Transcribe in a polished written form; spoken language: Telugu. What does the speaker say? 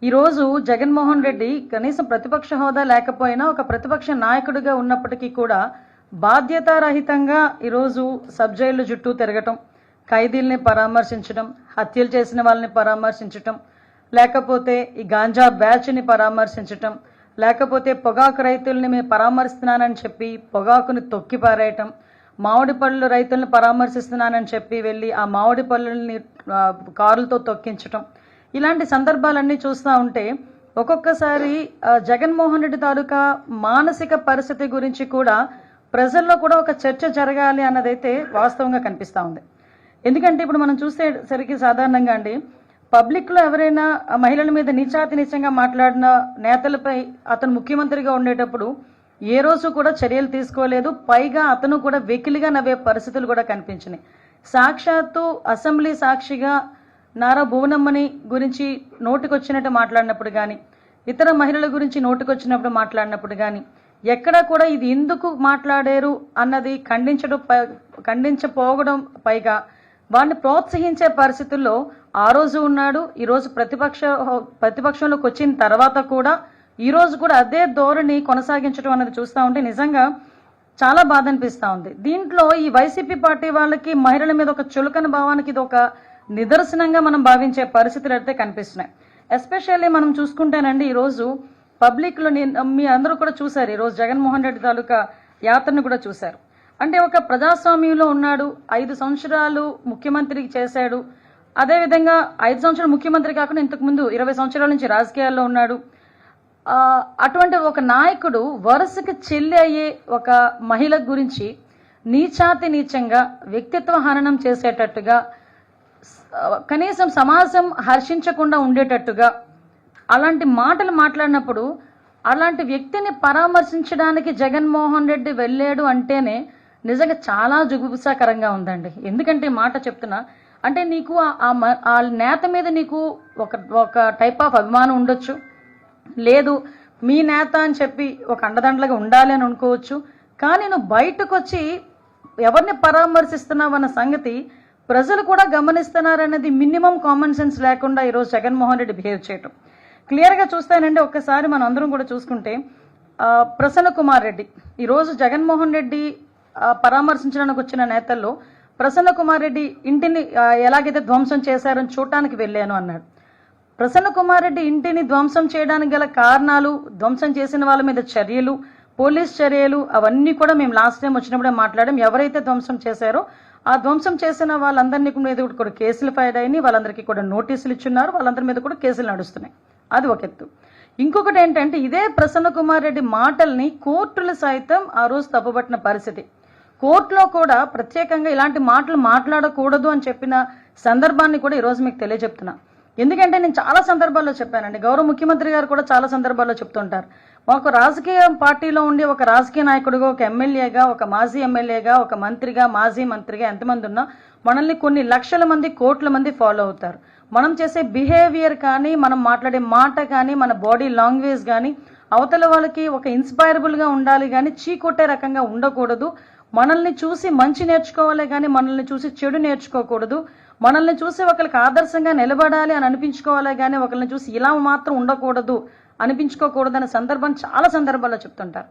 ఈరోజు జగన్మోహన్ రెడ్డి కనీసం ప్రతిపక్ష హోదా లేకపోయినా ఒక ప్రతిపక్ష నాయకుడిగా ఉన్నప్పటికీ కూడా బాధ్యతారహితంగా ఈరోజు సబ్ జైలు చుట్టూ తిరగటం, ఖైదీల్ని పరామర్శించడం, హత్యలు చేసిన వాళ్ళని పరామర్శించటం, లేకపోతే ఈ గాంజా బ్యాచ్ని పరామర్శించటం, లేకపోతే పొగాకు రైతుల్ని మేము పరామర్శిస్తున్నానని చెప్పి పొగాకుని తొక్కి పారేయటం, మామిడి పళ్ళు రైతుల్ని పరామర్శిస్తున్నానని చెప్పి వెళ్ళి ఆ మామిడి పళ్ళని కారులతో తొక్కించటం, ఇలాంటి సందర్భాలన్నీ చూస్తూ ఉంటే ఒక్కొక్కసారి జగన్మోహన్ రెడ్డి తాలూకా మానసిక పరిస్థితి గురించి కూడా ప్రజల్లో కూడా ఒక చర్చ జరగాలి అన్నదైతే వాస్తవంగా కనిపిస్తూ ఉంది. ఎందుకంటే ఇప్పుడు మనం చూసేసరికి సాధారణంగా అండి పబ్లిక్లో ఎవరైనా మహిళల మీద నీచాతినీచంగా మాట్లాడిన నేతలపై అతను ముఖ్యమంత్రిగా ఉండేటప్పుడు ఏ రోజు కూడా చర్యలు తీసుకోలేదు. పైగా అతను కూడా వెకిలిగా నవ్వే పరిస్థితులు కూడా కనిపించినాయి. సాక్షాత్తు అసెంబ్లీ సాక్షిగా నారా భువనమ్మని గురించి నోటికొచ్చినట్టు మాట్లాడినప్పుడు కానీ, ఇతర మహిళల గురించి నోటికొచ్చినప్పుడు మాట్లాడినప్పుడు కానీ ఎక్కడా కూడా ఇది ఎందుకు మాట్లాడారు అన్నది ఖండించపోవడం, పైగా వాడిని ప్రోత్సహించే పరిస్థితుల్లో ఆ రోజు ఉన్నాడు. ఈరోజు ప్రతిపక్షంలోకి వచ్చిన తర్వాత కూడా ఈరోజు కూడా అదే ధోరణి కొనసాగించడం అన్నది చూస్తూ ఉంటే నిజంగా చాలా బాధ అనిపిస్తూ ఉంది. దీంట్లో ఈ వైసీపీ పార్టీ వాళ్ళకి మహిళల మీద ఒక చులకన భావానికి ఇది ఒక నిదర్శనంగా మనం భావించే పరిస్థితులు అయితే కనిపిస్తున్నాయి. ఎస్పెషల్లీ మనం చూసుకుంటేనండి ఈరోజు పబ్లిక్లో మీ అందరూ కూడా చూశారు, ఈరోజు జగన్మోహన్ రెడ్డి తాలూకా యాత్రను కూడా చూశారు. అంటే ఒక ప్రజాస్వామ్యంలో ఉన్నాడు, 5 సంవత్సరాలు ముఖ్యమంత్రి చేశాడు. అదేవిధంగా 5 సంవత్సరాలు ముఖ్యమంత్రి కాకుండా ఇంతకుముందు 20 సంవత్సరాల నుంచి రాజకీయాల్లో ఉన్నాడు. అటువంటి ఒక నాయకుడు వరుసకి చెల్లి అయ్యే ఒక మహిళ గురించి నీచంగా వ్యక్తిత్వ హననం చేసేటట్టుగా, కనీసం సమాజం హర్షించకుండా ఉండేటట్టుగా అలాంటి మాటలు మాట్లాడినప్పుడు అలాంటి వ్యక్తిని పరామర్శించడానికి జగన్మోహన్ రెడ్డి వెళ్ళాడు అంటేనే నిజంగా చాలా జుగుప్సాకరంగా ఉందండి. ఎందుకంటే మాట చెప్తున్నా అంటే నీకు ఆ నేత మీద నీకు ఒక టైప్ ఆఫ్ అభిమానం ఉండొచ్చు, లేదు మీ నేత అని చెప్పి ఒక అండదండలుగా ఉండాలి అని అనుకోవచ్చు. కానీ నువ్వు బయటకు వచ్చి ఎవరిని పరామర్శిస్తున్నావు అన్న సంగతి ప్రజలు కూడా గమనిస్తున్నారనేది మినిమం కామన్ సెన్స్ లేకుండా ఈరోజు జగన్మోహన్ రెడ్డి బిహేవ్ చేయటం క్లియర్గా చూస్తానండి. ఒక్కసారి మనం అందరం కూడా చూసుకుంటే ప్రసన్న కుమార్ రెడ్డి ఈరోజు జగన్మోహన్ రెడ్డి పరామర్శించడానికి వచ్చిన నేతల్లో ప్రసన్న కుమార్ రెడ్డి ఇంటిని ఎలాగైతే ధ్వంసం చేశారని చూడటానికి వెళ్ళాను అన్నాడు. ప్రసన్న కుమార్ రెడ్డి ఇంటిని ధ్వంసం చేయడానికి గల కారణాలు, ధ్వంసం చేసిన వాళ్ళ మీద చర్యలు, పోలీస్ చర్యలు అవన్నీ కూడా మేము లాస్ట్ టైం వచ్చినప్పుడే మాట్లాడాం. ఎవరైతే ధ్వంసం చేశారో ఆ ధ్వంసం చేసిన వాళ్ళందరినీ మీద కూడా కేసులు ఫైల్ అయినాయి, వాళ్ళందరికీ కూడా నోటీసులు ఇచ్చున్నారు, వాళ్ళందరి మీద కూడా కేసులు నడుస్తున్నాయి. అది ఒక ఎత్తు. ఇంకొకటి ఏంటంటే ఇదే ప్రసన్న కుమార్ రెడ్డి మాటల్ని కోర్టులు సైతం ఆ రోజు తప్పుపట్టిన పరిస్థితి. కోర్టులో కూడా ప్రత్యేకంగా ఇలాంటి మాటలు మాట్లాడకూడదు అని చెప్పిన సందర్భాన్ని కూడా ఈరోజు మీకు తెలియజెప్తున్నా. ఎందుకంటే నేను చాలా సందర్భాల్లో చెప్పానండి, గౌరవ ముఖ్యమంత్రి గారు కూడా చాలా సందర్భాల్లో చెప్తుంటారు, ఒక రాజకీయ పార్టీలో ఉండి ఒక రాజకీయ నాయకుడిగా, ఒక ఎమ్మెల్యేగా, ఒక మాజీ ఎమ్మెల్యేగా, ఒక మంత్రిగా, మాజీ మంత్రిగా ఎంతమంది ఉన్నా మనల్ని కొన్ని లక్షల మంది, కోట్ల మంది ఫాలో అవుతారు. మనం చేసే బిహేవియర్ కానీ, మనం మాట్లాడే మాట కానీ, మన బాడీ లాంగ్వేజ్ కానీ అవతల వాళ్ళకి ఒక ఇన్స్పైరబుల్గా ఉండాలి కానీ చీకొట్టే రకంగా ఉండకూడదు. మనల్ని చూసి మంచి నేర్చుకోవాలి కానీ మనల్ని చూసి చెడు నేర్చుకోకూడదు. మనల్ని చూసి ఒకరికి ఆదర్శంగా నిలబడాలి అని అనిపించుకోవాలి కానీ ఒకరిని చూసి ఇలా మాత్రం ఉండకూడదు అనిపించుకోకూడదు అనే సందర్భం చాలా సందర్భాల్లో చెప్తుంటారు.